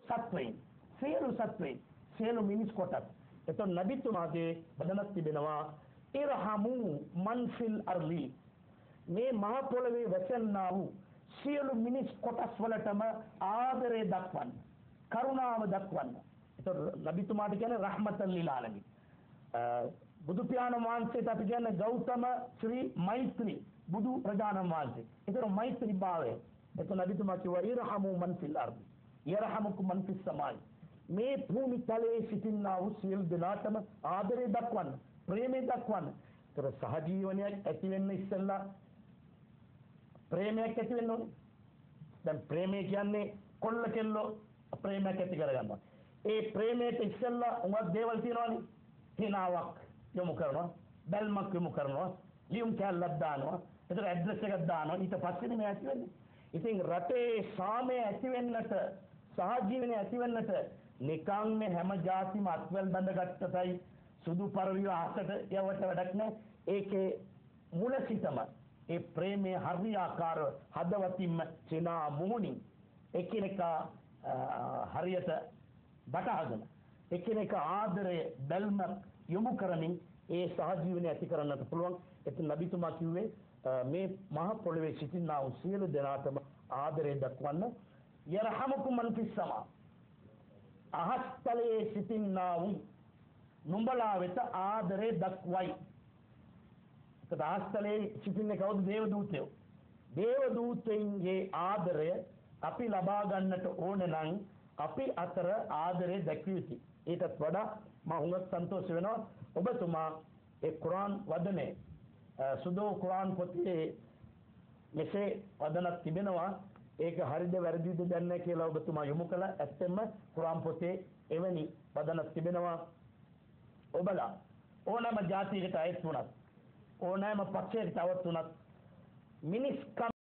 සත්වයින් සියලු මිනිස් කොටස්. එතකොට නබිතුමාගේ වදනක් තිබෙනවා ඉරහමු මන් ෆිල් අර්ලි. මේ මහ පොළවේ වැසෙන්නා වූ සියලු මිනිස් කොටස් වලටම ආදරය දක්වන්න, කරුණාව දක්වන්න. එතකොට නබිතුමාට කියන්නේ රහමතන් ලිල් ආලමීන්. බුදු පියාණන් වහන්සේට අපි කියන්නේ ගෞතම ශ්‍රී මෛත්‍රී බුදු ප්‍රජානන් වහන්සේ. ඒතර මෛත්‍රී භාවය. එතකොට නබිතුමා කිව්වා ඉරහමු මන් ෆිල් අර්දි යරහමුකුම් මන් ෆිස් සමායි. මේ භූමි තලයේ සිටින්නා වූ සියලු දෙනාටම ආදරය දක්වන්න, ප්‍රේමය දක්වන්න. ඒතර සහජීවනයක් ඇති වෙන්න ඉස්සෙල්ලා ප්‍රේමයක් ඇති වෙන්න ඕනේ. දැන් ප්‍රේමය කියන්නේ කොල්ල කෙල්ලෝ ප්‍රේමයක් ඇති කරගන්නවා. ඒ ප්‍රේමයට ඉස්සෙල්ලා උඟක් දේවල් තියෙනවානේ. හිනාවක් යොමු කරනවා, බැල්මක් යොමු කරනවා, ලියුම් කැල්ලක් දානවා, එතකොට ඇඩ්‍රස් එකක් දානවා. ඊට පස්සේ මේ ඇති වෙන්නේ. ඉතින් රටේ සාමය ඇති වෙන්නට, සහජීවනය ඇති වෙන්නට නිකන් මේ හැම જાතිම අත්වැල් බඳගත්තටයි සුදු පරවිව අහසට යවට වැඩක් නැහැ. ඒකේ මුල සිටම ඒ ප්‍රේමයේ හරියාකාර හදවතින්ම සිනා මුහුණින් එකිනෙකා හරියට බටහගෙන එකිනෙකා ආදරය බැල්ම යොමු කරමින් ඒ සහජීවනය ඇති කරන්නට පුළුවන්. එතන නබිතුමා කිව්වේ මේ මහ පොළවේ සිටිනා වූ සියලු දෙනාටම ආදරය දක්වන්න. යරහමුකුම් මන් ෆිස් සමා. අහස්තලයේ සිටිනා වූ නුඹලා වෙත ආදරය දක්වයි. ඒත් අහස්තලයේ සිටින්නේ කවුද? දේවදූතයෝ. දේවදූතයන්ගේ ආදරය අපි ලබා ගන්නට ඕන නම් අපි අතර ආදරය දැක්විය යුතුයි. ඊටත් වඩා මම හුඟක් සන්තෝෂ වෙනවා ඔබතුමා ඒ කුරාන් වදනේ සුදෝ කුරාන් පොතේ මෙසේ වදනක් තිබෙනවා. ඒක හරිද වැරදිද දන්නේ කියලා ඔබතුමා යොමු කළා. ඇත්තෙන්ම කුරාන් පොතේ එවැනි වදනක් තිබෙනවා. ඔබලා ඕනෑම ජාතියකට අයත් වුණත්, ඕනෑම පක්ෂයකට අයත් වුණත් මිනිස්කම්